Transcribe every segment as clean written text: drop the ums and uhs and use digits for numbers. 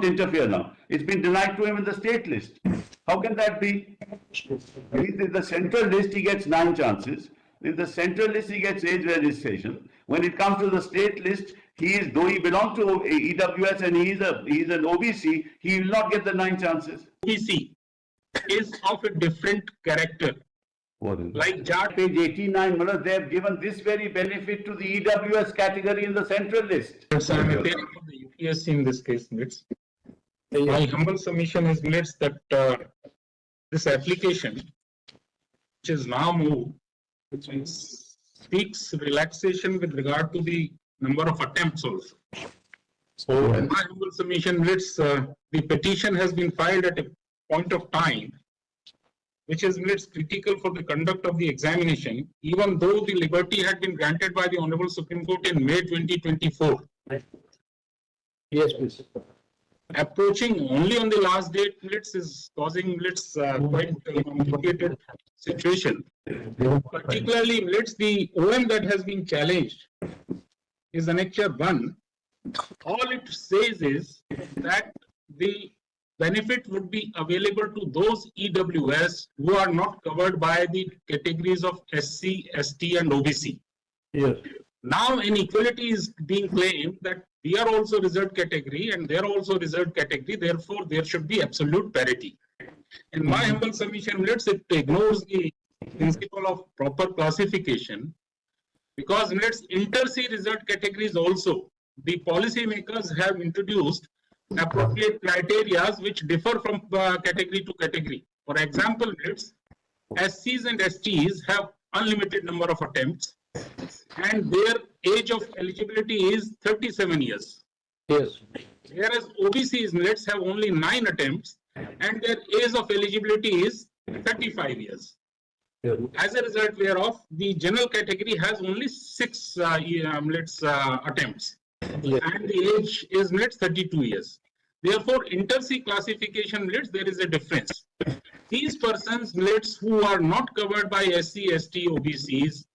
interfere now. It's been denied to him in the state list. How can that be? In the central list, he gets 9 chances. In the central list, he gets age registration. When it comes to the state list, though he belongs to EWS and he's an OBC, he will not get the 9 chances. OBC is of a different character. Like chart page 89, they have given this very benefit to the EWS category in the central list. Yes, I am appearing for the UPSC in this case, minutes. My humble submission is, minutes, that this application, which is now moved, which speaks relaxation with regard to the number of attempts also. So, in my humble submission, minutes, the petition has been filed at a point of time which is critical for the conduct of the examination, even though the liberty had been granted by the Honorable Supreme Court in May 2024. Yes, please. Approaching only on the last date, is causing quite a complicated situation. Particularly, the OM that has been challenged is Annexure 1. All it says is that the benefit would be available to those EWS who are not covered by the categories of SC, ST and OBC. Yes. Now inequality is being claimed that we are also reserved category and they are also reserved category, therefore there should be absolute parity. In my humble submission, it ignores the principle of proper classification, because inter-C reserved categories also, the policymakers have introduced appropriate criteria which differ from category to category. For example, SCs and STs have unlimited number of attempts and their age of eligibility is 37 years. Yes. Whereas OBCs have only 9 attempts and their age of eligibility is 35 years. Yes. As a result whereof, the general category has only 6 attempts. Yes. And the age is 32 years. Therefore, inter-C classification there is a difference. These persons who are not covered by SC, ST, OBCs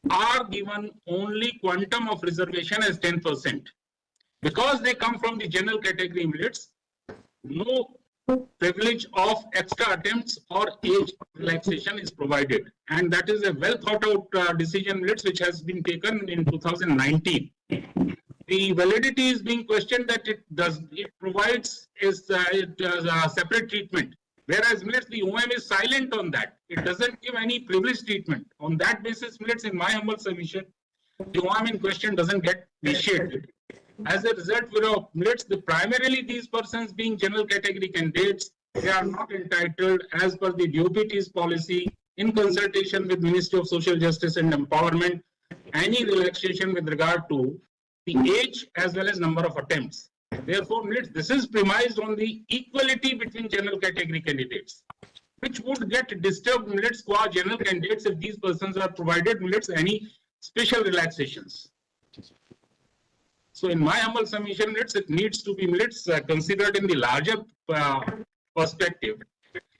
are given only quantum of reservation as 10%. Because they come from the general category, no privilege of extra attempts or age relaxation is provided. And that is a well thought out decision which has been taken in 2019. The validity is being questioned that it provides a separate treatment, whereas the OM is silent on that. It doesn't give any privileged treatment. On that basis, in my humble submission, the OM in question doesn't get initiated. As a result, primarily these persons being general category candidates, they are not entitled as per the DOPT's policy in consultation with Ministry of Social Justice and Empowerment, any relaxation with regard to the age as well as number of attempts. Therefore, this is premised on the equality between general category candidates, which would get disturbed qua general candidates if these persons are provided any special relaxations. So, in my humble submission, it needs to be considered in the larger perspective.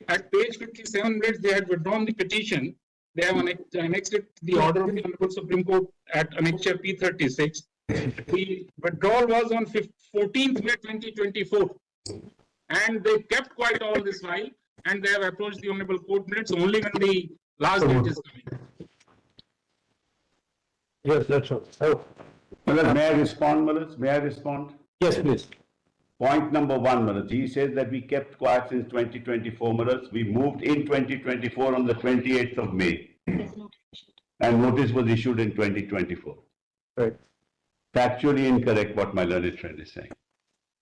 At page 57, they had withdrawn the petition. They have annexed it the order of the Honorable Supreme Court at Annexure P36. The withdrawal was on 14th May 2024, and they kept quiet all this while, and they have approached the Honorable Court only when the last date is coming. Yes, that's all. May I respond, May I respond? Yes, please. Point number 1, he says that we kept quiet since 2024, we moved in 2024 on the 28th of May. And notice was issued in 2024. Right. Factually incorrect what my learned friend is saying,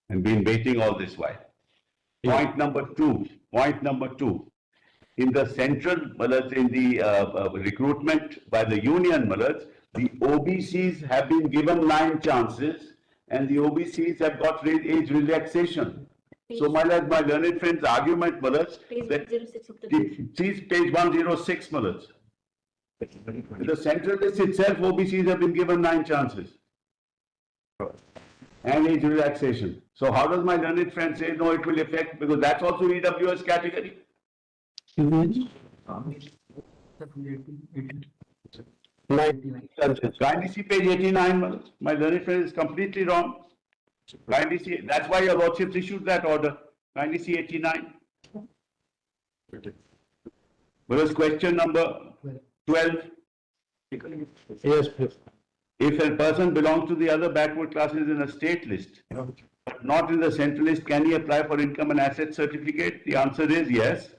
and been waiting all this while. Yeah. Point number two, in the central, in the recruitment by the union, the OBCs have been given 9 chances and the OBCs have got age relaxation. So my learned friend's argument, page 106 of the page 106, the central list itself, OBCs have been given 9 chances. And age relaxation. So how does my learned friend say no, it will affect, because that's also EWS category? Kindly see page 89. My learned friend is completely wrong. Kindly see, that's why your lordships issued that order. Kindly see 89. Whereas question number 12. Yes, please. If a person belongs to the other backward classes in a state list, but not in the central list, can he apply for income and asset certificate? The answer is yes.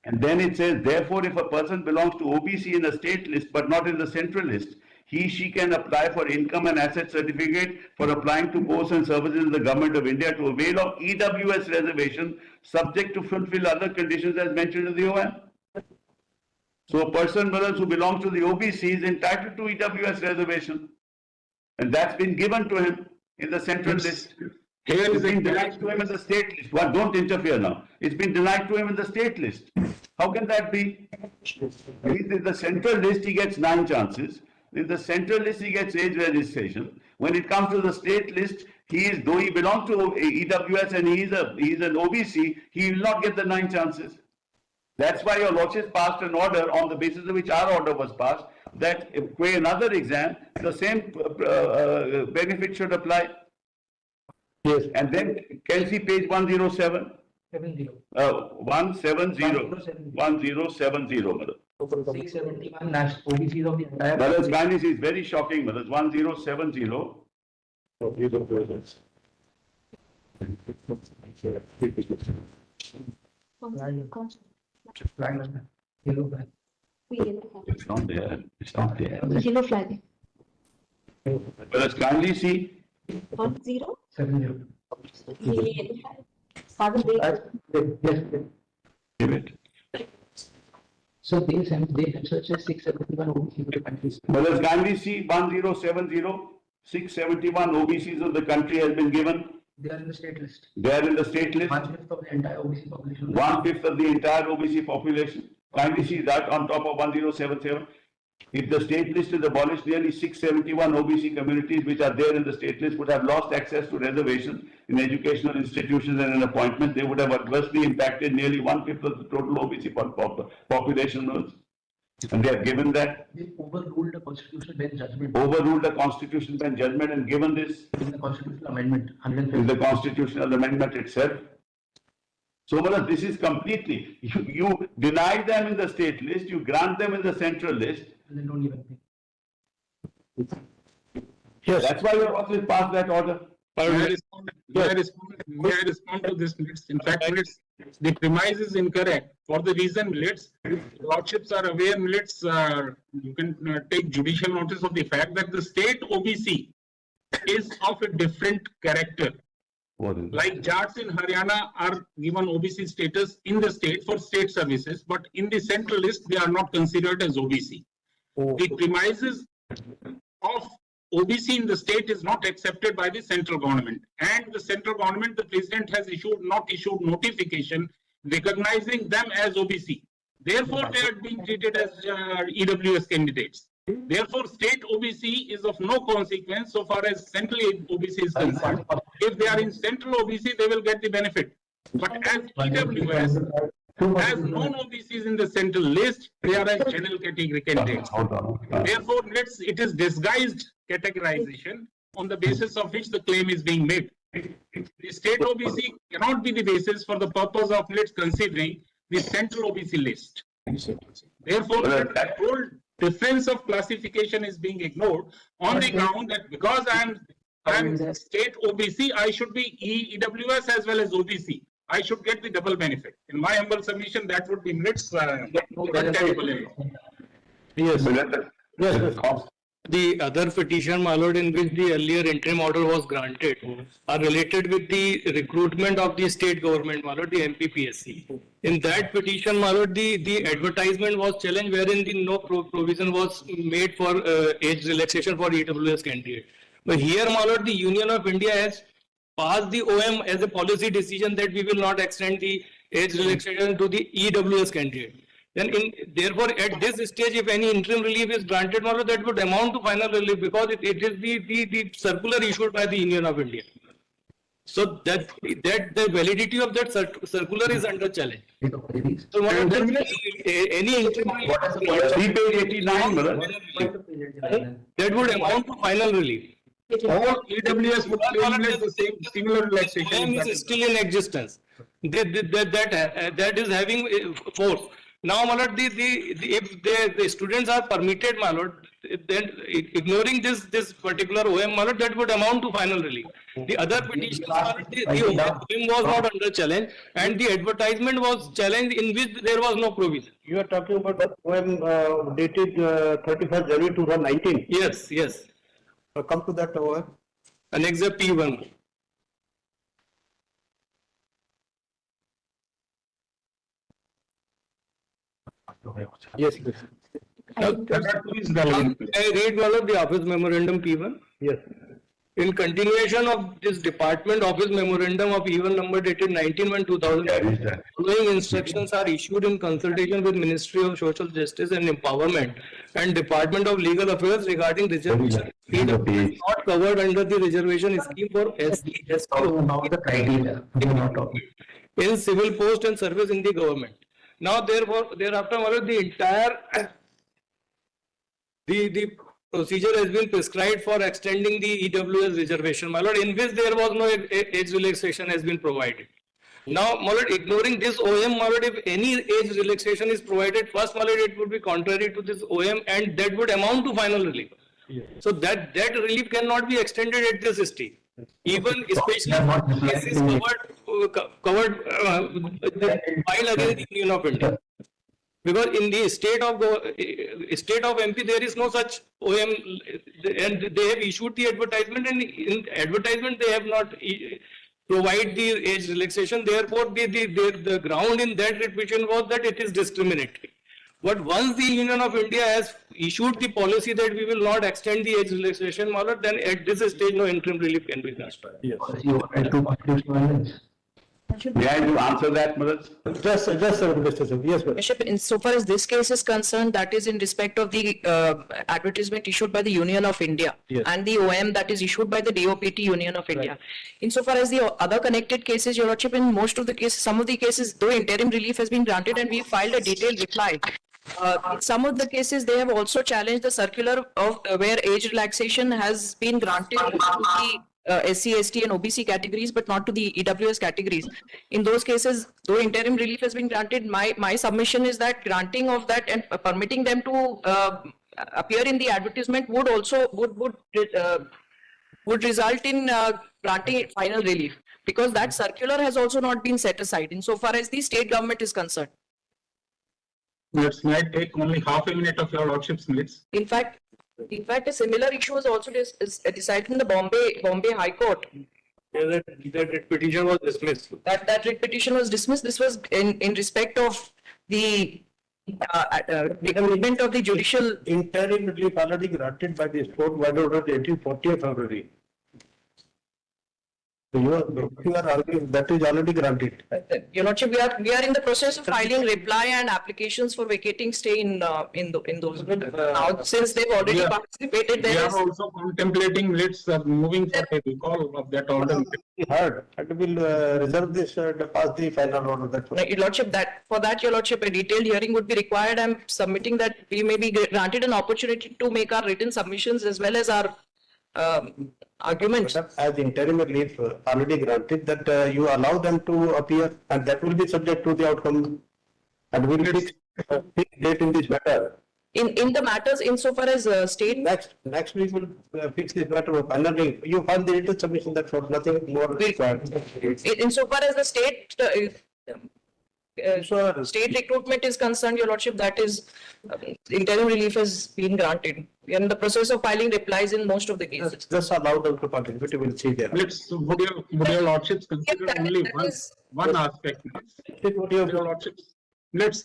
And then it says, therefore, if a person belongs to OBC in a state list, but not in the central list, she can apply for income and asset certificate for applying to posts and services in the government of India to avail of EWS reservation, subject to fulfill other conditions as mentioned in the OM. So a person who belongs to the OBC is entitled to EWS reservation. And that's been given to him in the central list. Here It's is been a denied to him in the state list. Well, don't interfere now. It's been denied to him in the state list. How can that be? In the central list, he gets 9 chances. In the central list, he gets age registration. When it comes to the state list, though he belongs to EWS and he is an OBC, he will not get the 9 chances. That's why your lordship passed an order on the basis of which our order was passed, that if we another exam, the same benefit should apply. Yes. And then can see page 107. 70. 170. 1070, madam. 671 national OBCs of the entire. Brothers, kindly see, it's very shocking, brothers. 1070. Yellow flag. It's not there. It's not there. Yellow flag. Brothers, kindly see. 10. 70. Yellow flag. Father, wait. Yes. Give it. So they have such as 671 OBCs of the countries. Brothers, kindly see 1070. 671 OBCs of the country has been given. They are in the state list. They are in the state list. 1/5 of the entire OBC population. 1/5 of the entire OBC population. Kindly see that on top of 1077. If the state list is abolished, nearly 671 OBC communities which are there in the state list would have lost access to reservations in educational institutions and in appointment. They would have adversely impacted nearly 1/5 of the total OBC population. And they have given that, They overruled the constitutional bench judgment overruled the constitutional bench judgment and given this in the constitutional amendment in 150. the constitutional amendment itself. So, Maharaj, this is completely, you deny them in the state list, you grant them in the central list. And they don't give anything. Yes. That's why your office passed that order. May I respond to this, minutes? In fact, minutes, the premise is incorrect. For the reason, minutes, lordships are aware, minutes, you can take judicial notice of the fact that the state OBC is of a different character. Like Jats in Haryana are given OBC status in the state for state services, but in the central list, they are not considered as OBC. The premises of OBC in the state is not accepted by the central government, and the central government, the president has not issued notification recognizing them as OBC. Therefore, they are being treated as EWS candidates. Therefore, state OBC is of no consequence so far as central OBC is concerned. If they are in central OBC, they will get the benefit. But as EWS has non-OBCs in the central list, they are as general category candidates. Therefore, it is disguised categorization on the basis of which the claim is being made. The state OBC cannot be the basis for the purpose of considering the central OBC list. Therefore, that whole difference of classification is being ignored on the ground that because I am state OBC, I should be EWS as well as OBC. I should get the double benefit. In my humble submission, that would be minutes. Yes. Yes. The other petition, my lord, in which the earlier interim order was granted, are related with the recruitment of the state government, my lord, the MPPSC. In that petition, my lord, the advertisement was challenged, wherein no provision was made for age relaxation for EWS candidate. But here, my lord, the Union of India has passed the OM as a policy decision that we will not extend the age relaxation to the EWS candidate. Then, therefore, at this stage, if any interim relief is granted, that would amount to final relief because it is the circular issued by the Union of India. So that the validity of that circular is under challenge. So, any interim relief, Page 89, brother. that would amount to final relief. All EWS would claim the same similar relaxation. OM is still in existence. That is having force. Now, my lord, if the students are permitted, my lord, then ignoring this particular OM, my lord, that would amount to final relief. The other petitions, my lord, the OM was not under challenge, and the advertisement was challenged in which there was no provision. You are talking about the OM dated 31st January 2019. Yes, yes. Come to that OM. Annex P1. Yes, please. I read one of the office memorandum P1. Yes. In continuation of this department office memorandum of E1 number dated 19/1/2000, following instructions are issued in consultation with Ministry of Social Justice and Empowerment and Department of Legal Affairs regarding reservation not covered under the reservation scheme for SC, Now the criteria, we are not talking. in civil post and service in the government. Now, therefore, thereafter, the entire the procedure has been prescribed for extending the EWS reservation, my lord, in which there was no age relaxation has been provided. Now, my lord, ignoring this OM, my lord, if any age relaxation is provided, first, my lord, it would be contrary to this OM and that would amount to final relief. Yes. So that relief cannot be extended at this stage. Even especially cases covered while against the Union of India. Because in the state of MP, there is no such OM, and they have issued the advertisement, and in advertisement they have not provide the age relaxation. Therefore, the ground in that petition was that it is discriminatory. But once the Union of India has issued the policy that we will not extend the age relaxation, then at this stage no interim relief can be granted. Yes. You are to constitutional violence. May I answer that, Madam? Just Mr. Sir. Yes, sir. Bishop, insofar as this case is concerned, that is in respect of the advertisement issued by the Union of India, Yes. and the OM that is issued by the DOPT Union of India. Insofar as the other connected cases, Your Lordship, in most of the cases, some of the cases, though interim relief has been granted and we filed a detailed reply, in some of the cases they have also challenged the circular of where age relaxation has been granted to the SC, ST and OBC categories, but not to the EWS categories. In those cases, though interim relief has been granted, my submission is that granting of that and permitting them to appear in the advertisement would also would result in granting final relief, because that circular has also not been set aside insofar as the state government is concerned. Let's take only half a minute of Your Lordship's minutes. In fact, a similar issue was also decided in the Bombay High Court. That petition was dismissed. That writ petition was dismissed. This was in respect of the agreement of the judicial. Interim relief already granted by the court by order dated 40th February. So you are arguing that is already granted. Your Lordship, we are in the process of filing reply and applications for vacating stay in those. Now, since they've already participated, We there are is. also contemplating moving for a recall of that order. Heard, and will reserve this and pass the final order. That's No, Your Lordship, for that, Your Lordship, a detailed hearing would be required. I'm submitting that we may be granted an opportunity to make our written submissions as well as our arguments. as interim relief already granted, that you allow them to appear, and that will be subject to the outcome, and will fix date in this matter. In the matters insofar as state. Next week will fix this matter of finally. You file the written submission, that's what, nothing more required. Insofar as the state recruitment is concerned, Your Lordship, that is interim relief has been granted. We are in the process of filing replies in most of the cases. Just allow them to participate, you will see there. Would your Lordships consider only one aspect? What you have Your Lordships,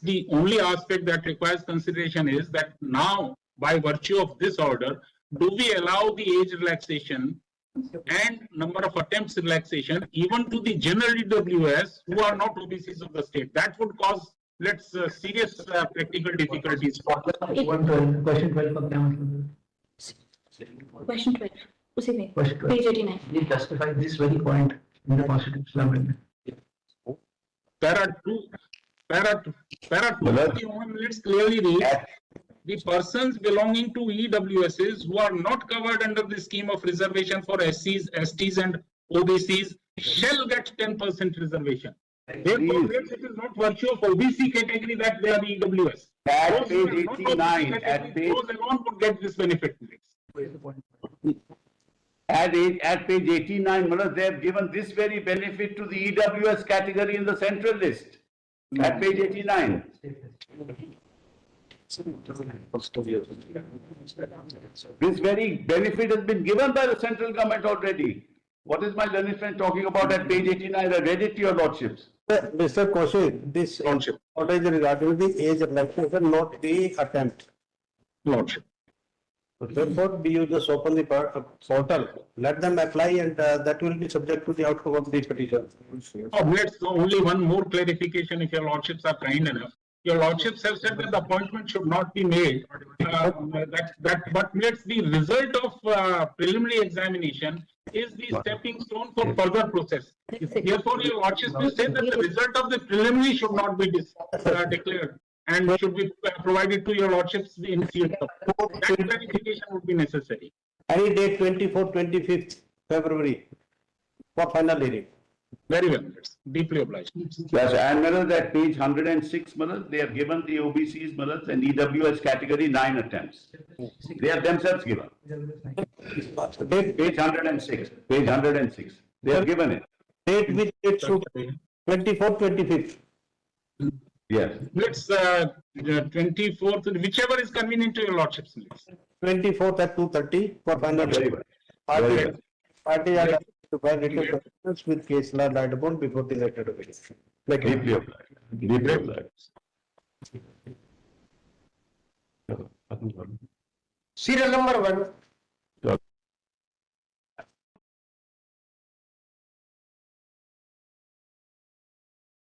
the only aspect that requires consideration is that now, by virtue of this order, do we allow the age relaxation and number of attempts relaxation even to the general EWS who are not OBCs of the state? That would cause serious practical difficulties. Question 12 of the Question 12. उसी में. Question 12. Page 89. They justify this very point in the constitutional amendment. Para 2 of the OM minutes clearly reads the persons belonging to EWSs who are not covered under the scheme of reservation for SCs, STs and OBCs shall get 10% reservation. Therefore, it is not virtue of OBC category that they are EWS. At Those who page are not 89, OBC at category, page, those alone would get this benefit. at page 89, Manoj, they have given this very benefit to the EWS category in the central list. At page 89. This very benefit has been given by the central government already. What is my learned friend talking about at page 89? I read it to your lordships. Mr. Kaushik, this order is regarding the age of relaxation, not the attempt. Lordship. Therefore, you just open the portal, let them apply, and that will be subject to the outcome of the petition. Let's only one more clarification if your lordships are kind enough. Your lordships have said that the appointment should not be made. But let's the result of preliminary examination is the stepping stone for further process. Therefore, your lordships will say that the result of the preliminary should not be declared and should be provided to your lordships in sealed. That clarification would be necessary. Any date 24th, 25th February for final hearing. Very well, it's deeply obliged. Yes, and Manoj, at page 106, Manoj, they have given the OBCs, Manoj, and EWS category 9 attempts. They have themselves given. Page 106, page 106. They have given it. Date which it should 24th, 25th. Yes. Let's 24th, whichever is convenient to your lordships. 24th at 2:30 for final Very hearing. well. Very well. Party are to file written documents with case law lied upon before the letter of it. Deeply obliged. Deeply obliged. Serial number 1.